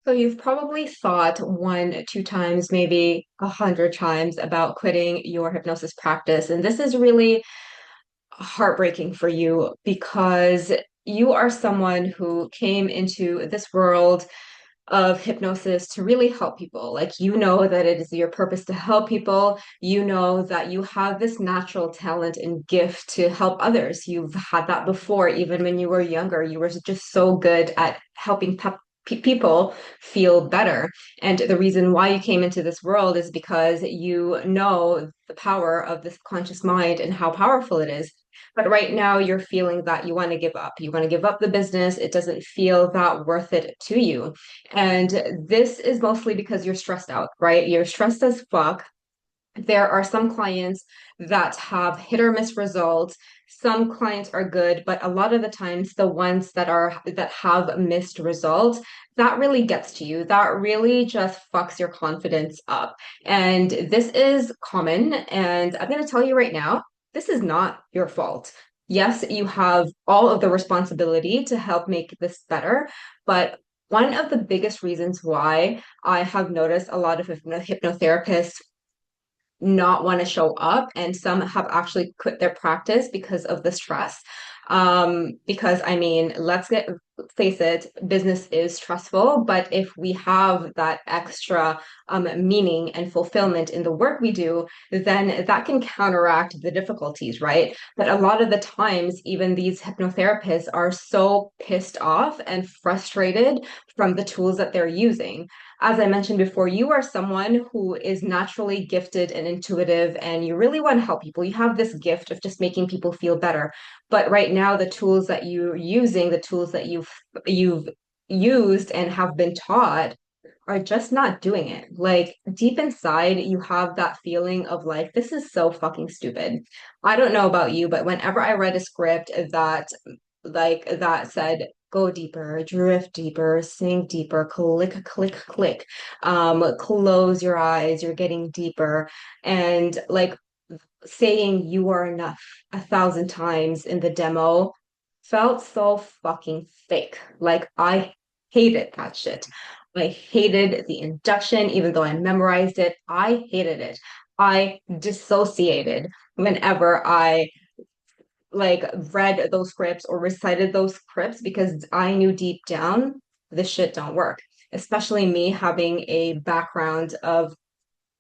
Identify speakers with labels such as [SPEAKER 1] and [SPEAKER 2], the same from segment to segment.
[SPEAKER 1] So you've probably thought one, two times, maybe 100 times about quitting your hypnosis practice. And this is really heartbreaking for you because you are someone who came into this world of hypnosis to really help people. Like, you know that it is your purpose to help people. You know that you have this natural talent and gift to help others. You've had that before, even when you were younger. You were just so good at helping people feel better. And the reason why you came into this world is because you know the power of this conscious mind and how powerful it is. But right now, you're feeling that you want to give up. You want to give up the business. It doesn't feel that worth it to you. And this is mostly because you're stressed out, right? You're stressed as fuck. There are some clients that have hit or miss results. Some clients are good, but a lot of the times the ones that have missed results, that really gets to you. That really just fucks your confidence up. And this is common. And I'm going to tell you right now, this is not your fault. Yes, you have all of the responsibility to help make this better, but one of the biggest reasons why I have noticed a lot of hypnotherapists not want to show up, and some have actually quit their practice because of the stress. Because I mean, let's get face it, business is stressful, but if we have that extra meaning and fulfillment in the work we do, then that can counteract the difficulties, right? But a lot of the times, even these hypnotherapists are so pissed off and frustrated from the tools that they're using. As I mentioned before, you are someone who is naturally gifted and intuitive, and you really want to help people. You have this gift of just making people feel better. But right now, the tools that you're using, the tools that you've used and have been taught are just not doing it. Like, deep inside, you have that feeling of like, this is so fucking stupid. I don't know about you, but whenever I read a script that said go deeper, drift deeper, sink deeper, click, click, click, close your eyes, you're getting deeper, and like saying you are enough 1,000 times in the demo felt so fucking fake. Like, I hated that shit. I hated the induction, even though I memorized it. I hated it. I dissociated whenever I like read those scripts or recited those scripts because I knew deep down this shit don't work. Especially me having a background of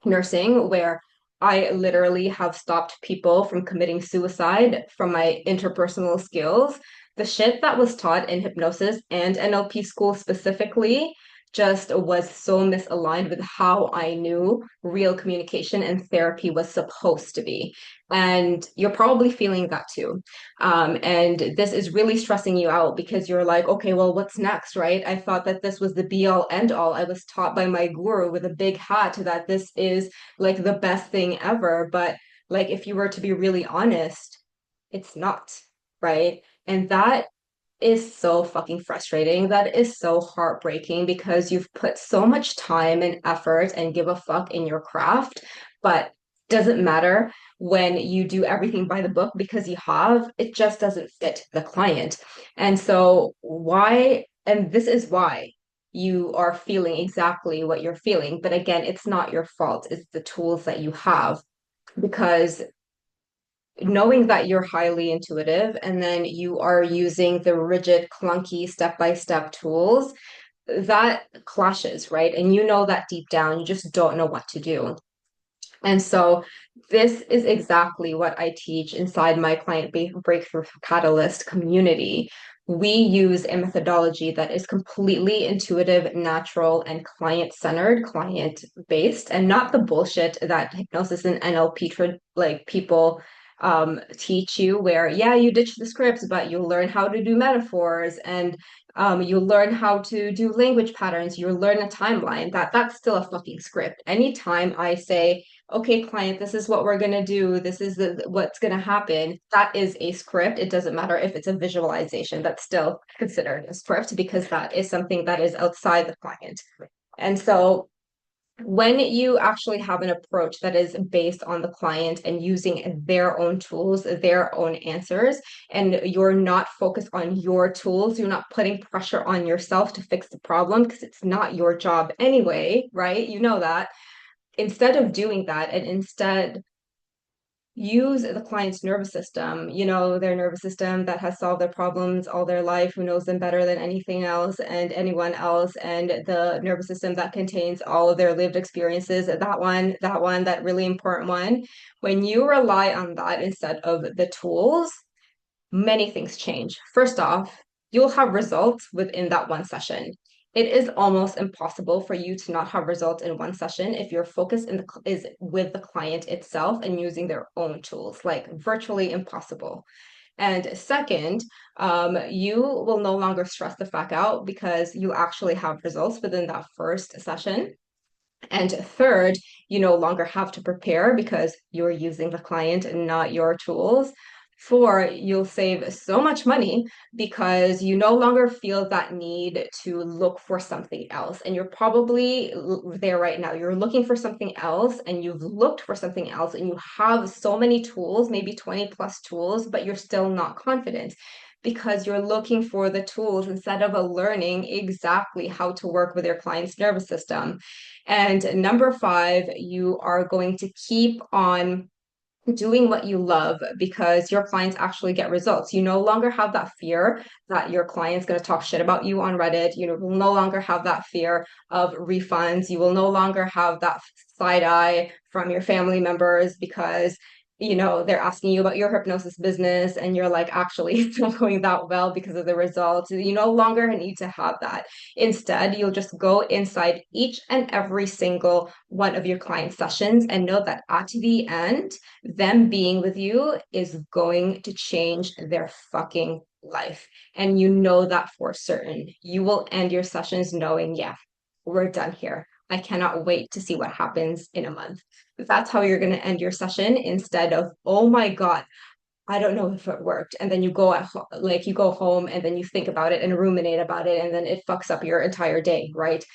[SPEAKER 1] nursing where I literally have stopped people from committing suicide from my interpersonal skills. The shit that was taught in hypnosis and NLP school specifically just was so misaligned with how I knew real communication and therapy was supposed to be. And you're probably feeling that too. And this is really stressing you out because you're like, okay, well, what's next, right? I thought that this was the be all end all. I was taught by my guru with a big hat that this is like the best thing ever. But like, if you were to be really honest, it's not, right? And that is so fucking frustrating. That is so heartbreaking because you've put so much time and effort and give a fuck in your craft, but doesn't matter when you do everything by the book because you have, it just doesn't fit the client. And so why, and this is why you are feeling exactly what you're feeling. But again, it's not your fault. It's the tools that you have because knowing that you're highly intuitive and then you are using the rigid, clunky step-by-step tools, that clashes, right? And you know that deep down, you just don't know what to do. And so this is exactly what I teach inside my Breakthrough Catalyst community. We use a methodology that is completely intuitive, natural, and client-centered, client-based, and not the bullshit that hypnosis and NLP like people teach you, where yeah, you ditch the scripts, but you learn how to do metaphors and you learn how to do language patterns. You learn a timeline. That's still a fucking script. Anytime I say, okay, client, this is what we're going to do. This is what's going to happen. That is a script. It doesn't matter if it's a visualization. That's still considered a script because that is something that is outside the client. And so When you actually have an approach that is based on the client and using their own tools, their own answers, and you're not focused on your tools, you're not putting pressure on yourself to fix the problem because it's not your job anyway, right? You know that. Instead of doing that, and instead use the client's nervous system, their nervous system that has solved their problems all their life, who knows them better than anything else and anyone else, and the nervous system that contains all of their lived experiences, that really important one. When you rely on that instead of the tools, many things change. First off, you'll have results within that one session. It is almost impossible for you to not have results in one session if your focus is with the client itself and using their own tools, like virtually impossible. And second, you will no longer stress the fuck out because you actually have results within that first session. And third, you no longer have to prepare because you're using the client and not your tools. Four, you'll save so much money because you no longer feel that need to look for something else. And you're probably there right now. You're looking for something else and you've looked for something else and you have so many tools, maybe 20 plus tools, but you're still not confident because you're looking for the tools instead of learning exactly how to work with your client's nervous system. And number five, you are going to keep on doing what you love because your clients actually get results. You no longer have that fear that your client's going to talk shit about you on Reddit. You will no longer have that fear of refunds. You will no longer have that side eye from your family members because they're asking you about your hypnosis business and you're like, actually, it's not going that well because of the results. You no longer need to have that. Instead, you'll just go inside each and every single one of your client sessions and know that at the end, them being with you is going to change their fucking life. And you know that for certain. You will end your sessions knowing, yeah, we're done here. I cannot wait to see what happens in a month. That's how you're going to end your session instead of, oh my God, I don't know if it worked. And then you go home and then you think about it and ruminate about it and then it fucks up your entire day, right?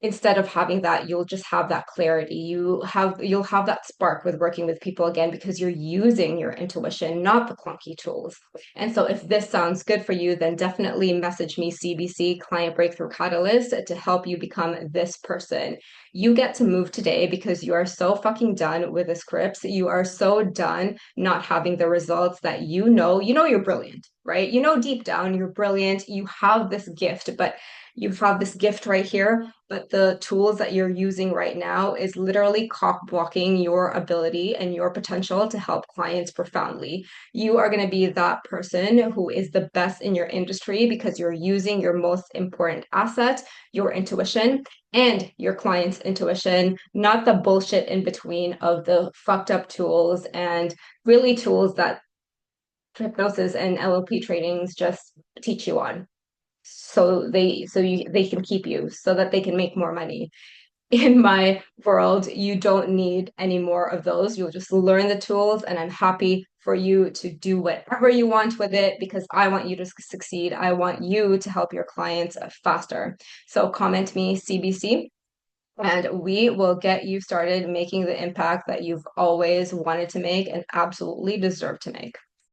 [SPEAKER 1] Instead of having that, you'll just have that clarity. You'll have that spark with working with people again because you're using your intuition, not the clunky tools. And so if this sounds good for you, then definitely message me, CBC, Client Breakthrough Catalyst, to help you become this person. You get to move today because you are so fucking done with the scripts. You are so done not having the results that you're brilliant, right? You know deep down you're brilliant. You have this gift, but you have this gift right here, but the tools that you're using right now is literally cock blocking your ability and your potential to help clients profoundly. You are going to be that person who is the best in your industry because you're using your most important asset, your intuition, and your client's intuition, not the bullshit in between of the fucked up tools and really tools that hypnosis and LLP trainings just teach you on they can keep you so that they can make more money. In my world, you don't need any more of those. You'll just learn the tools, and I'm happy for you to do whatever you want with it because I want you to succeed. I want you to help your clients faster. So comment me CBC and we will get you started making the impact that you've always wanted to make and absolutely deserve to make.